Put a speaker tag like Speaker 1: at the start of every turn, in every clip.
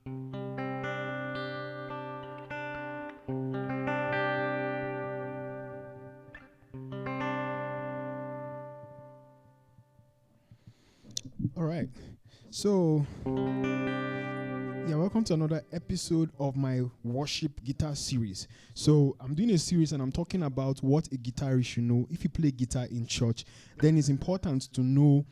Speaker 1: All right. So, yeah, welcome to another episode of my worship guitar series. So, I'm doing a series and I'm talking about what a guitarist should know. If you play guitar in church, then it's important to know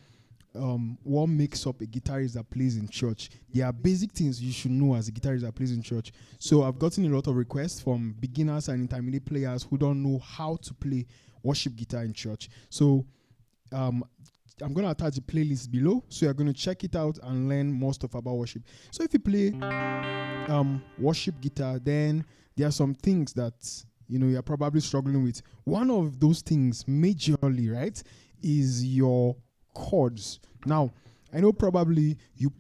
Speaker 1: what makes up a guitarist that plays in church. There are basic things you should know as a guitarist that plays in church. So, I've gotten a lot of requests from beginners and intermediate players who don't know how to play worship guitar in church. So, I'm going to attach the playlist below, so you're going to check it out and learn more stuff about worship. So if you play worship guitar, then there are some things that you're probably struggling with. One of those things majorly, right, is your chords. Now, I know probably you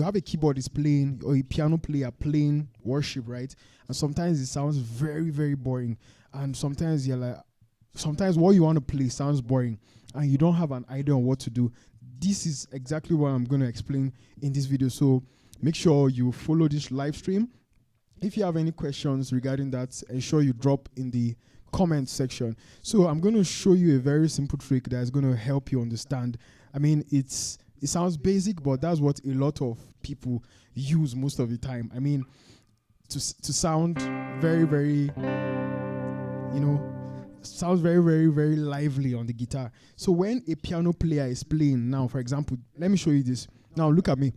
Speaker 1: have a keyboardist playing or a piano player playing worship, right? And sometimes it sounds very, very boring. And sometimes sometimes what you want to play sounds boring and you don't have an idea on what to do. This is exactly what I'm going to explain in this video. So make sure you follow this live stream. If you have any questions regarding that, ensure you drop in the comment section. So I'm going to show you a very simple trick that is going to help you understand. I mean, it sounds basic, but that's what a lot of people use most of the time. I mean, to sound very, very, sounds very, very, very lively on the guitar. So when a piano player is playing now, for example, let me show you this. Now look at me.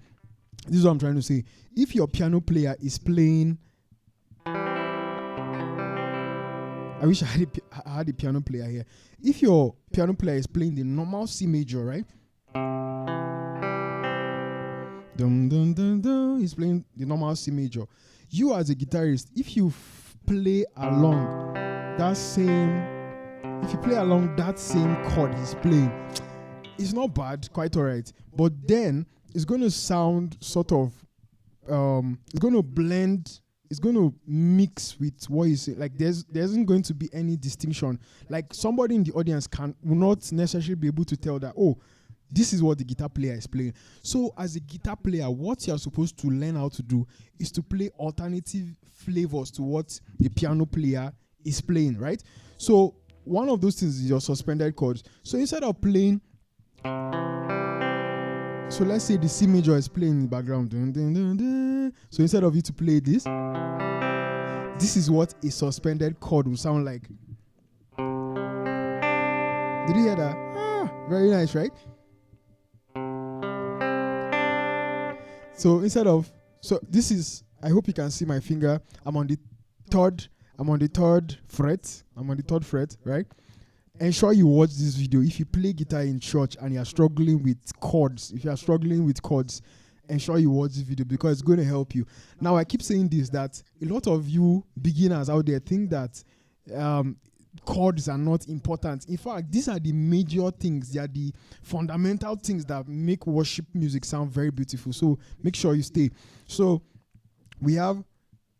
Speaker 1: This is what I'm trying to say. If your piano player is playing, I wish I had a piano player here. If your piano player is playing the normal C major, right? Dum dum dum dum. He's playing the normal C major. You as a guitarist, if you play along that same chord he's playing, it's not bad, quite all right. But then it's going to sound sort of, it's going to blend, it's going to mix with what you say. Like there isn't going to be any distinction. Like somebody in the audience will not necessarily be able to tell that, oh, this is what the guitar player is playing. So as a guitar player, what you're supposed to learn how to do is to play alternative flavors to what the piano player is playing, right? So one of those things is your suspended chords. So instead of playing, so let's say the C major is playing in the background. Dun, dun, dun, dun. So instead of you to play this is what a suspended chord will sound like. Did you hear that? Very nice, right? So this is, I hope you can see my finger. I'm on the third fret, right? Ensure you watch this video. If you play guitar in church and you're struggling with chords, ensure you watch this video because it's going to help you. Now, I keep saying this, that a lot of you beginners out there think that chords are not important. In fact, these are the major things. They are the fundamental things that make worship music sound very beautiful. So make sure you stay. So we have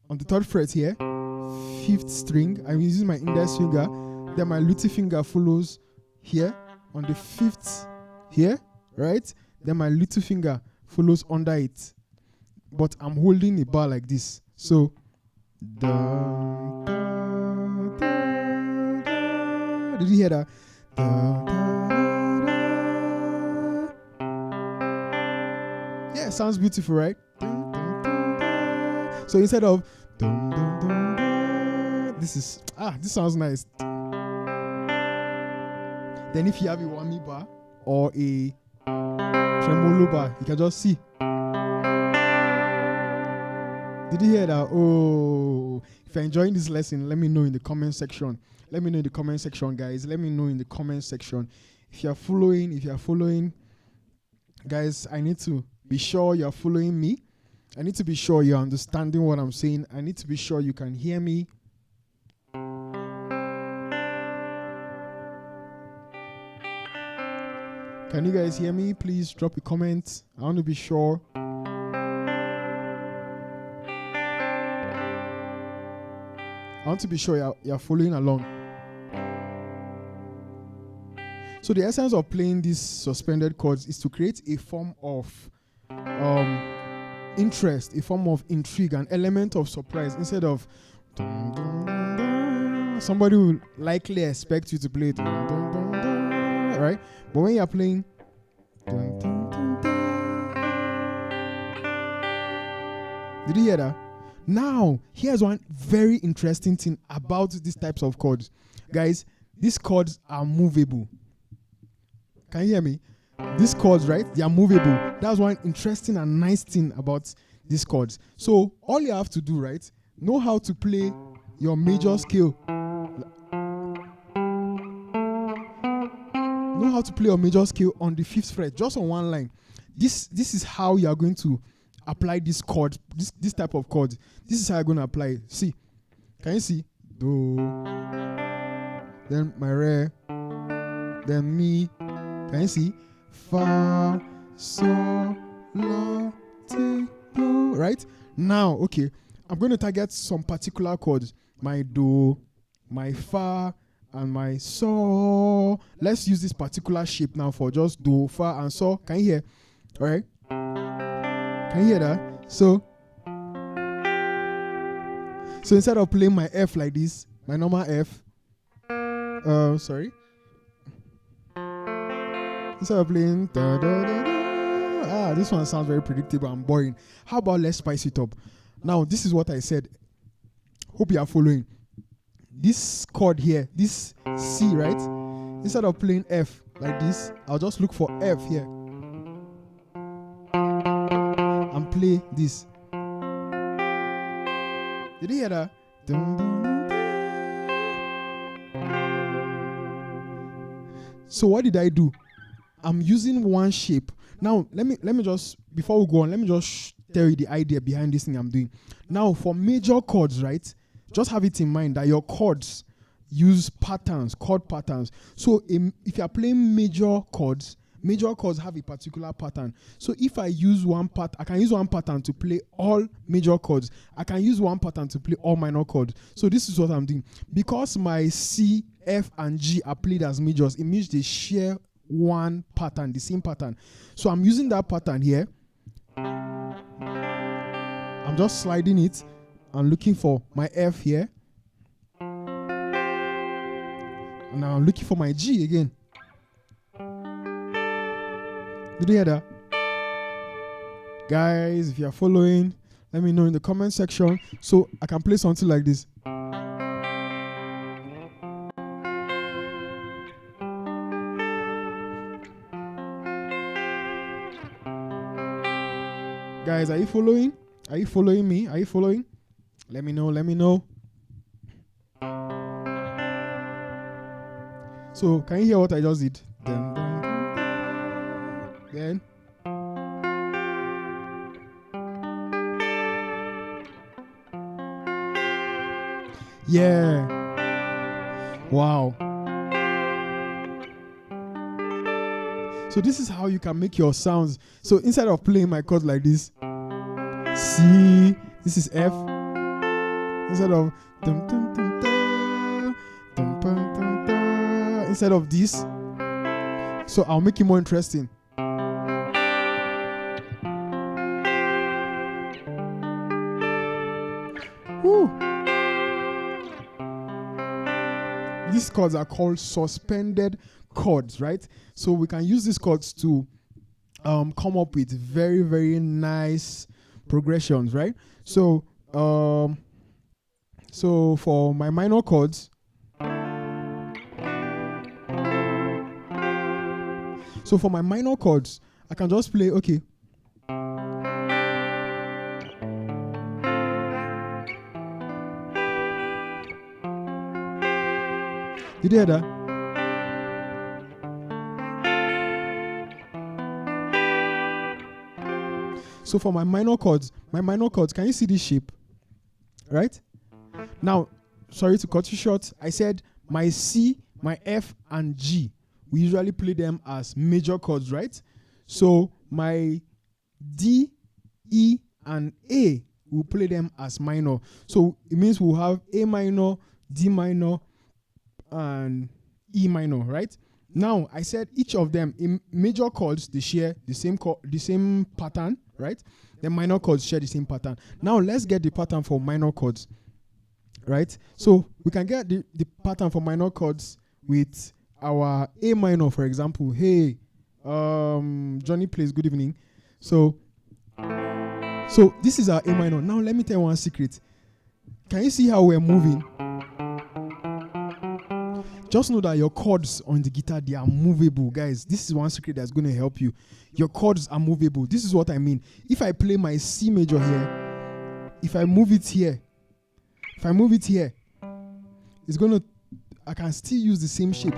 Speaker 1: on the third fret here, 5th string. I'm using my index finger. Then my lutey finger follows here on the 5th here, right? Then my little finger follows under it. But I'm holding a bar like this. So did you hear that? Yeah, sounds beautiful, right? So instead of this sounds nice. Then if you have a whammy bar or a tremolo bar, you can just see. Did you hear that? Oh, if you're enjoying this lesson, let me know in the comment section. Let me know in the comment section, guys. Let me know in the comment section. If you're following, guys, I need to be sure you're following me. I need to be sure you're understanding what I'm saying. I need to be sure you can hear me. Can you guys hear me? Please drop a comment. I want to be sure. You're following along. So the essence of playing these suspended chords is to create a form of interest, a form of intrigue, an element of surprise. Instead of somebody will likely expect you to play it, right? But when you're playing, did you hear that? Now, here's one very interesting thing about these types of chords. Guys, these chords are movable. Can you hear me? These chords, right? They are movable. That's one interesting and nice thing about these chords. So all you have to do, right? Know how to play your major scale. Know how to play your major scale on the 5th fret, just on one line. This is how you are going to apply this chord, this type of chord. This is how you're going to apply it. See, can you see? Do, then my re, then mi. Can you see? Fa, sol, la, ti, do. Right? Now, okay, I'm going to target some particular chords. My do, my fa, and my sol. Let's use this particular shape now for just do, fa, and sol. Can you hear? All right? Can you hear that? So instead of playing my F like this, my normal F, sorry. Instead of playing da, da, da, da, this one sounds very predictable and boring. How about let's spice it up? Now, this is what I said. Hope you are following. This chord here, this C, right? Instead of playing F like this, I'll just look for F here and play this. Did you hear that? Dun, dun, dun, dun. So what did I do? I'm using one shape. Now, let me just, before we go on, let me just tell you the idea behind this thing I'm doing. Now, for major chords, right? Just have it in mind that your chords use patterns, chord patterns. So if you are playing major chords have a particular pattern. So if I use one part, I can use one pattern to play all major chords. I can use one pattern to play all minor chords. So this is what I'm doing. Because my C, F, and G are played as majors, it means they share one pattern, the same pattern. So I'm using that pattern here. I'm just sliding it and looking for my F here. And now I'm looking for my G again. Did you hear that? Guys, if you are following, let me know in the comment section so I can play something like this. Guys, are you following? Are you following me? Are you following? Let me know, let me know. So, can you hear what I just did? Then. Yeah. Wow. So this is how you can make your sounds. So instead of playing my chords like this, C, this is F. Instead of dum, dum, dum, da, dum, dum, dum, da, instead of this, so I'll make it more interesting. Woo. These chords are called suspended chords, right? So we can use these chords to come up with very, very nice progressions, right? So for my minor chords, I can just play, okay. Did you hear that? So for my minor chords, can you see this shape? Right? Now, sorry to cut you short. I said my C, my F, and G. We usually play them as major chords, right? So my D, E, and A, we'll play them as minor. So it means we'll have A minor, D minor, and E minor, right? Now, I said each of them, in major chords, they share the same pattern, right? The minor chords share the same pattern. Now, let's get the pattern for minor chords, right? So, we can get the pattern for minor chords with our A minor, for example. Hey, Johnny plays good evening. So this is our A minor. Now, let me tell you one secret. Can you see how we're moving? Just know that your chords on the guitar, they are movable, guys. This is one secret that's going to help you. Your chords are movable. This is what I mean. If I play my C major here, if I move it here, I can still use the same shape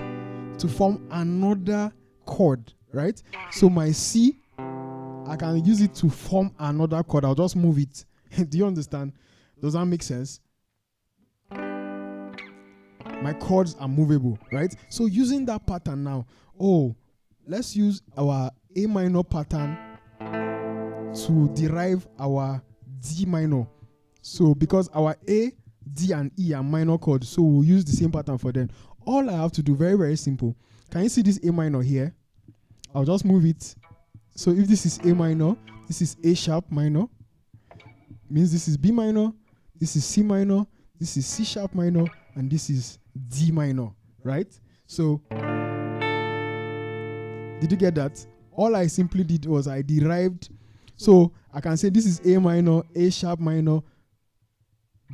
Speaker 1: to form another chord, right? So my C, I can use it to form another chord. I'll just move it. Do you understand? Does that make sense? My chords are movable, right? So using that pattern now, let's use our A minor pattern to derive our D minor. So because our A, D, and E are minor chords, so we'll use the same pattern for them. All I have to do, very, very simple. Can you see this A minor here? I'll just move it. So if this is A minor, this is A sharp minor. Means this is B minor, this is C minor, this is C sharp minor, and this is D minor, right? So, did you get that? All I simply did was I derived. So, I can say this is A minor, A sharp minor,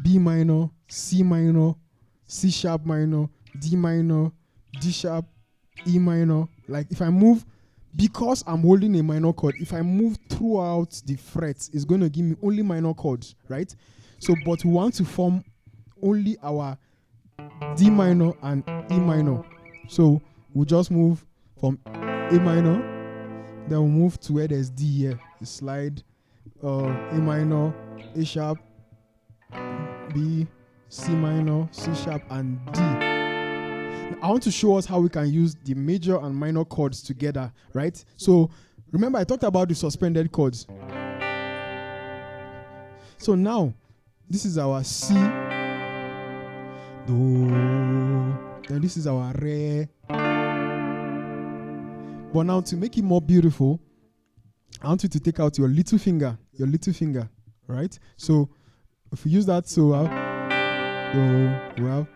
Speaker 1: B minor, C minor, C sharp minor, D minor, D sharp, E minor. Like if I move, because I'm holding a minor chord, if I move throughout the frets, it's going to give me only minor chords, right? So, but we want to form only our D minor and E minor. So we'll just move from A minor, then we'll move to where there's D here. The slide, A minor, A sharp, B, C minor, C sharp, and D. Now, I want to show us how we can use the major and minor chords together, right? So remember I talked about the suspended chords. So now this is our C, Do, then this is our Re. But now to make it more beautiful, I want you to take out your little finger, right? So if we use that, so we have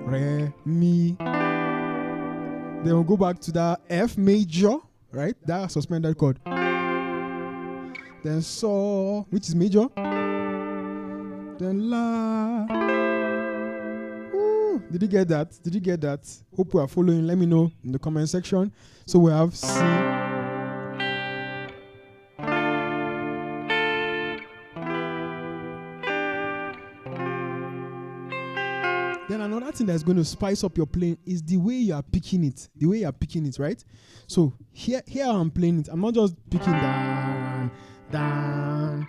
Speaker 1: Re, Mi. Then we'll go back to that F major, right? That suspended chord. Then So, which is major. Then La. Ooh, did you get that? Hope you are following. Let me know in the comment section. So we have C. Then another thing that's going to spice up your playing is the way you are picking it. Right? So here I'm playing it. I'm not just picking down. Nah.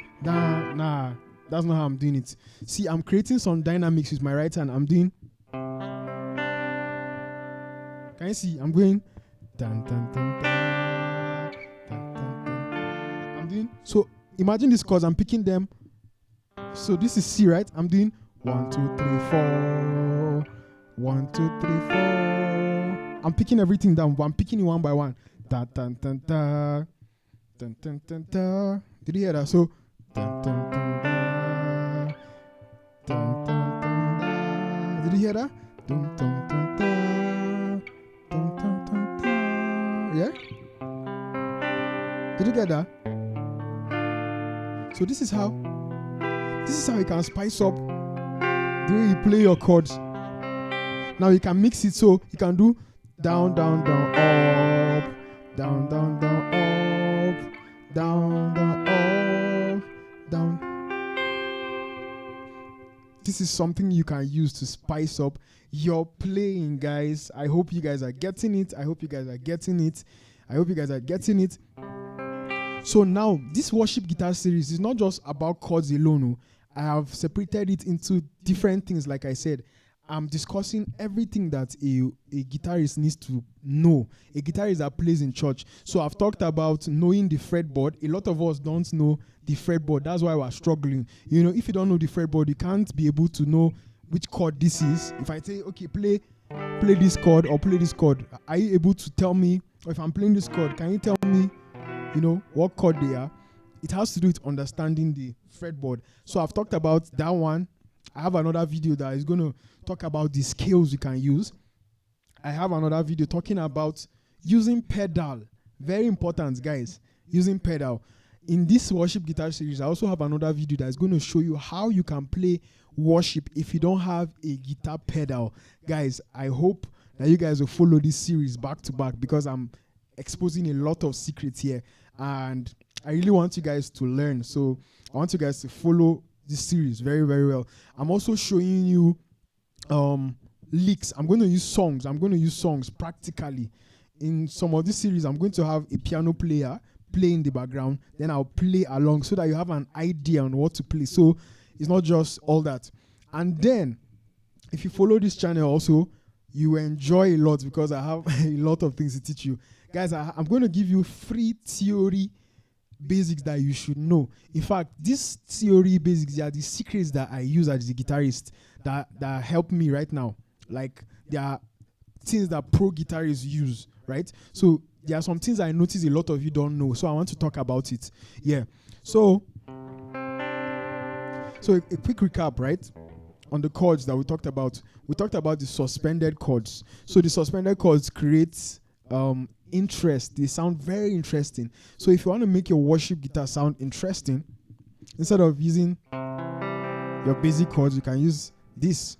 Speaker 1: That's not how I'm doing it. See, I'm creating some dynamics with my right hand. I'm doing. Can you see? I'm going. I'm doing. So imagine these chords. I'm picking them. So this is C, right? I'm doing 1, 2, 3, 4. 1, 2, 3, 4. I'm picking everything down. I'm picking it one by one. Did you hear that? So. Did you hear that? Yeah? Did you get that? So this is how you can spice up the way you play your chords. Now you can mix it, so you can do down, down, down, up, down, down, down, up, down, down, up, down. This is something you can use to spice up your playing, guys. I hope you guys are getting it. So now, this worship guitar series is not just about chords alone. I have separated it into different things, like I said. I'm discussing everything that a guitarist needs to know. A guitarist that plays in church. So I've talked about knowing the fretboard. A lot of us don't know the fretboard. That's why we're struggling. You know, if you don't know the fretboard, you can't be able to know which chord this is. If I say, okay, play play this chord or play this chord. Are you able to tell me, or if I'm playing this chord, can you tell me, what chord they are? It has to do with understanding the fretboard. So I've talked about that one. I have another video that is going to talk about the scales you can use. I have another video talking about using pedal. Very important, guys. Using pedal. In this worship guitar series, I also have another video that is going to show you how you can play worship if you don't have a guitar pedal. Guys, I hope that you guys will follow this series back to back, because I'm exposing a lot of secrets here, and I really want you guys to learn. So I want you guys to follow this series very, very well. I'm also showing you licks. I'm going to use songs practically. In some of this series, I'm going to have a piano player play in the background, then I'll play along so that you have an idea on what to play. So it's not just all that. And then if you follow this channel also, you enjoy a lot, because I have a lot of things to teach you. Guys, I'm going to give you free theory basics that you should know. In fact, these theory basics are the secrets that I use as a guitarist that help me right now. Like, there are things that pro guitarists use, right? So there are some things I notice a lot of you don't know, so I want to talk about it. Yeah. So a quick recap, right? On the chords that we talked about. We talked about the suspended chords. So the suspended chords create interest. They sound very interesting. So if you want to make your worship guitar sound interesting, instead of using your basic chords, you can use this.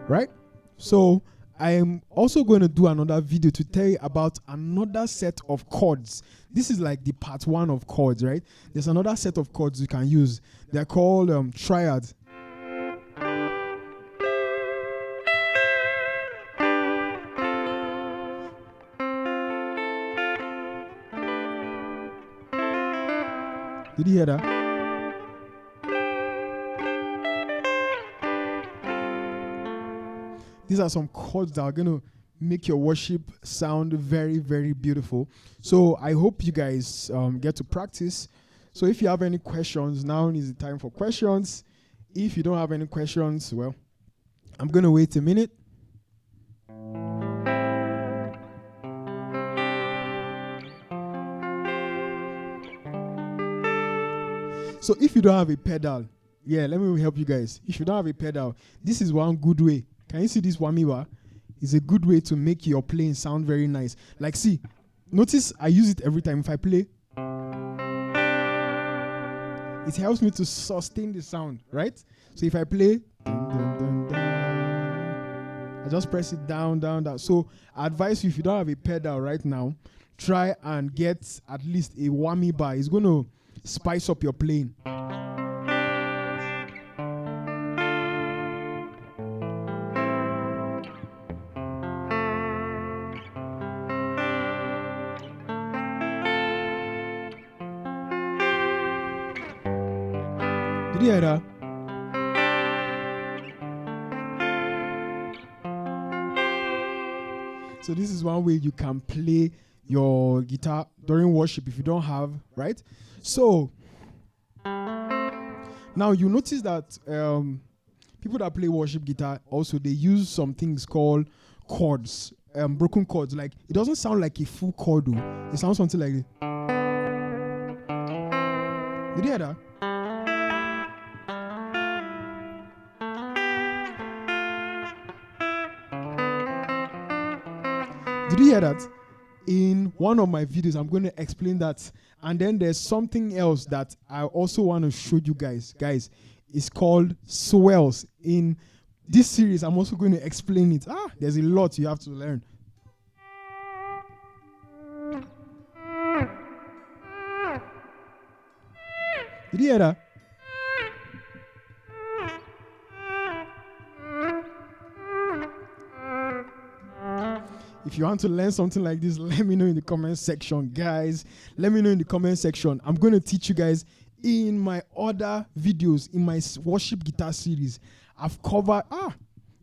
Speaker 1: Right? So I am also going to do another video to tell you about another set of chords. This is like the part 1 of chords, right? There's another set of chords you can use. They're called triads. Did you hear that? These are some chords that are going to make your worship sound very, very beautiful. So I hope you guys get to practice. So if you have any questions, now is the time for questions. If you don't have any questions, well, I'm going to wait a minute. So if you don't have a pedal, let me help you guys. If you don't have a pedal, this is one good way. Can you see this whammy bar? It's a good way to make your playing sound very nice. Like, see, notice I use it every time. If I play, it helps me to sustain the sound, right? So if I play, I just press it down, down, down. So I advise you, if you don't have a pedal right now, try and get at least a whammy bar. It's going to spice up your playing. Did you hear that? So this is one way you can play your guitar during worship if you don't have, right? So now you notice that people that play worship guitar also, they use some things called chords, broken chords. Like, it doesn't sound like a full chord though. It sounds something like this. Did you hear that? Did you hear that? In one of my videos, I'm going to explain that. And then there's something else that I also want to show you guys. Guys, it's called swells. In this series, I'm also going to explain it. There's a lot you have to learn. Did you hear that? If you want to learn something like this, let me know in the comment section, guys. Let me know in the comment section. I'm going to teach you guys in my other videos, in my worship guitar series. I've covered,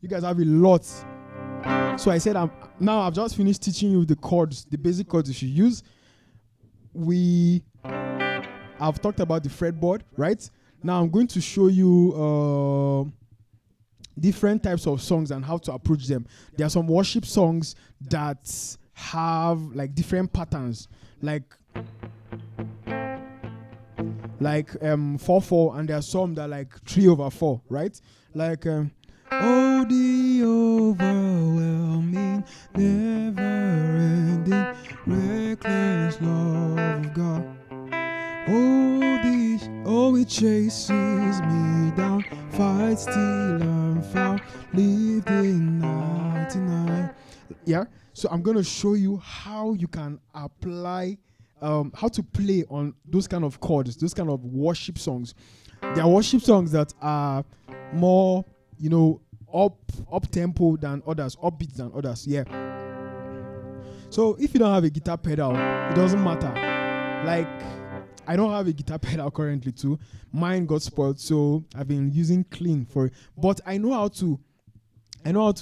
Speaker 1: you guys have a lot. So I said, I've just finished teaching you the chords, the basic chords you should use. I've talked about the fretboard, right? Now I'm going to show you different types of songs and how to approach them. There are some worship songs that have like different patterns, like 4/4, and there are some that are like 3/4, right? Like oh, the overwhelming, never-ending, reckless love of God. Oh, it chases me down, fight still and found, lived in 99. Yeah, so I'm going to show you how you can apply, how to play on those kind of chords, those kind of worship songs. There are worship songs that are more, up tempo than others, upbeat than others. Yeah. So if you don't have a guitar pedal, it doesn't matter. Like, I don't have a guitar pedal currently too. Mine got spoiled, so I've been using clean for it. But I know how to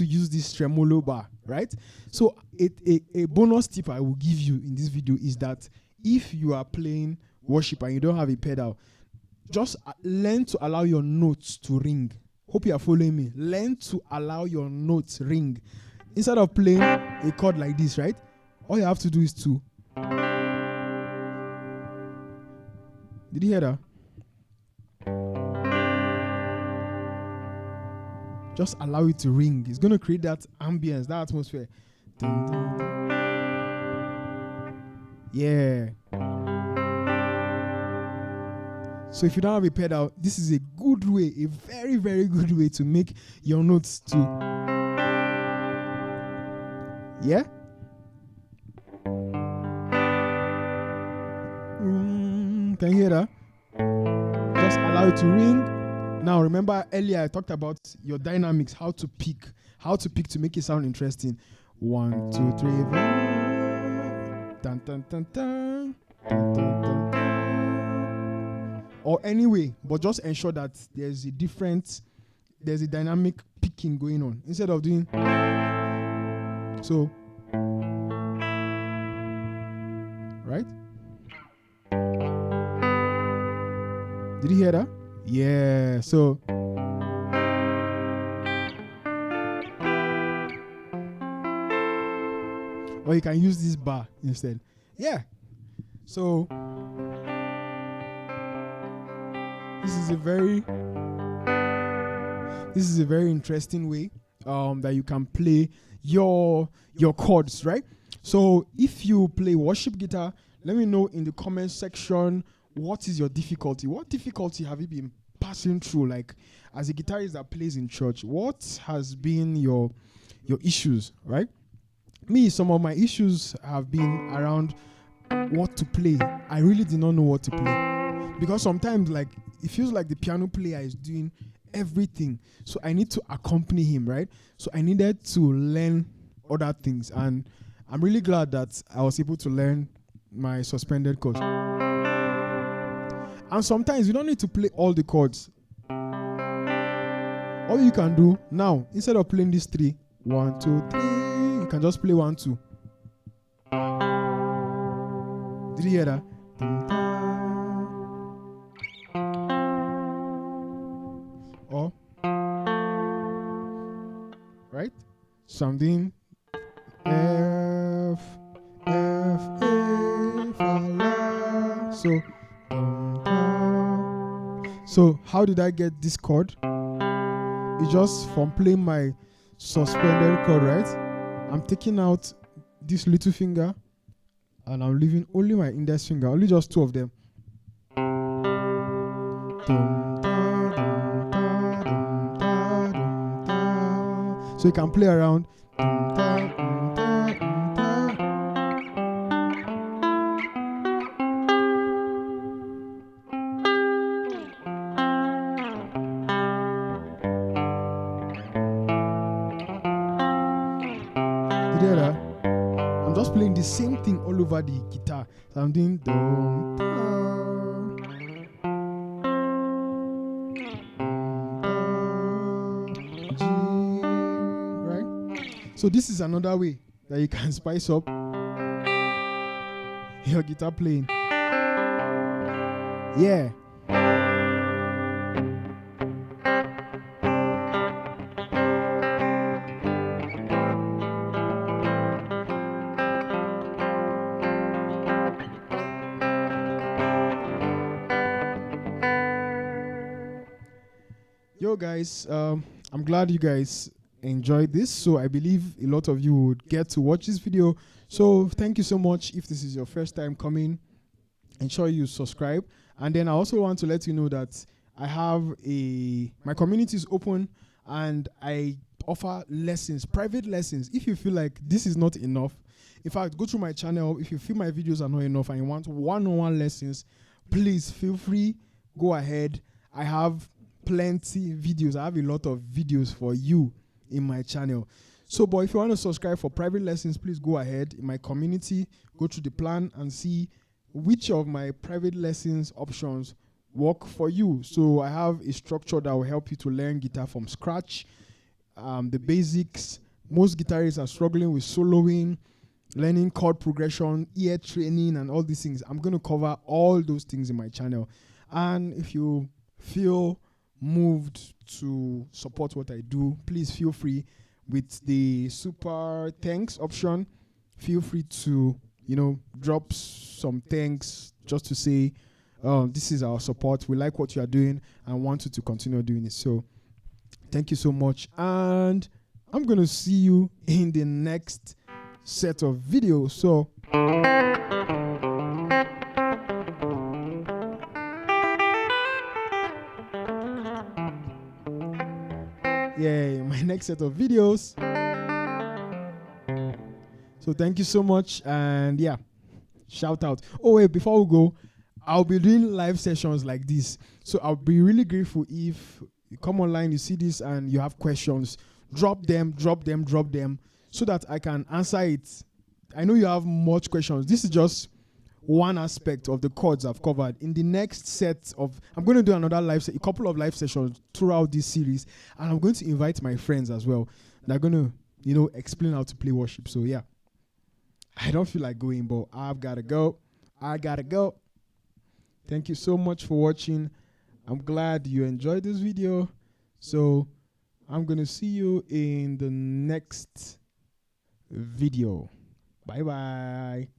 Speaker 1: use this tremolo bar, right? So a bonus tip I will give you in this video is that if you are playing worship and you don't have a pedal, just learn to allow your notes to ring. Hope you are following me. Learn to allow your notes ring. Instead of playing a chord like this, right? All you have to do is to... Did you hear that? Just allow it to ring. It's going to create that ambience, that atmosphere. Dun, dun, dun. Yeah. So if you don't have a pedal, this is a good way, a very, very good way to make your notes to... Yeah? Can you hear that? Just allow it to ring. Now, remember earlier I talked about your dynamics, how to pick to make it sound interesting. 1, 2, 3, 4. Dun, dun, dun, dun. Dun, dun, dun, dun. Or anyway, but just ensure that there's a dynamic picking going on instead of doing so. Right? Did you hear that? Yeah. So or you can use this bar instead. Yeah. So this is a very interesting way that you can play your chords, right? So if you play worship guitar, let me know in the comment section, what is your difficulty? What difficulty have you been passing through? Like, as a guitarist that plays in church, what has been your issues, right? Me, some of my issues have been around what to play. I really did not know what to play. Because sometimes, like, it feels like the piano player is doing everything. So I need to accompany him, right? So I needed to learn other things. And I'm really glad that I was able to learn my suspended chords. And sometimes you don't need to play all the chords. All you can do now, instead of playing these 3, 1, 2, 3, you can just play 1, 2. Did you hear that? Or, right? So I'm doing F, A, fa, la. So how did I get this chord? It's just from playing my suspended chord, right? I'm taking out this little finger and I'm leaving only my index finger, only just 2 of them. So you can play around. I'm just playing the same thing all over the guitar. So I'm doing dum, dum, G, right? So this is another way that you can spice up your guitar playing. Yeah. Yo guys, I'm glad you guys enjoyed this. So I believe a lot of you would get to watch this video. So thank you so much. If this is your first time coming, ensure you subscribe. And then I also want to let you know that I have my community is open and I offer lessons, private lessons. If you feel like this is not enough, in fact, go through my channel. If you feel my videos are not enough and you want one-on-one lessons, please feel free, go ahead. I have plenty videos. I have a lot of videos for you in my channel. So, but if you want to subscribe for private lessons, please go ahead in my community, go through the plan and see which of my private lessons options work for you. So I have a structure that will help you to learn guitar from scratch, the basics. Most guitarists are struggling with soloing, learning chord progression, ear training, and all these things. I'm going to cover all those things in my channel. And if you feel moved to support what I do, please feel free with the super thanks option. Feel free to, drop some thanks just to say, this is our support. We like what you are doing and want you to continue doing it. So thank you so much. And I'm going to see you in the next set of videos. So yeah, my next set of videos. So thank you so much. And yeah, shout out. Oh wait, before we go, I'll be doing live sessions like this. So I'll be really grateful if you come online, you see this and you have questions, drop them so that I can answer it. I know you have much questions. This is just one aspect of the chords I've covered. In the next set of, I'm going to do a couple of live sessions throughout this series, and I'm going to invite my friends as well. They're going to, explain how to play worship. So yeah, I don't feel like going, but I've got to go. I got to go. Thank you so much for watching. I'm glad you enjoyed this video. So I'm going to see you in the next video. Bye-bye.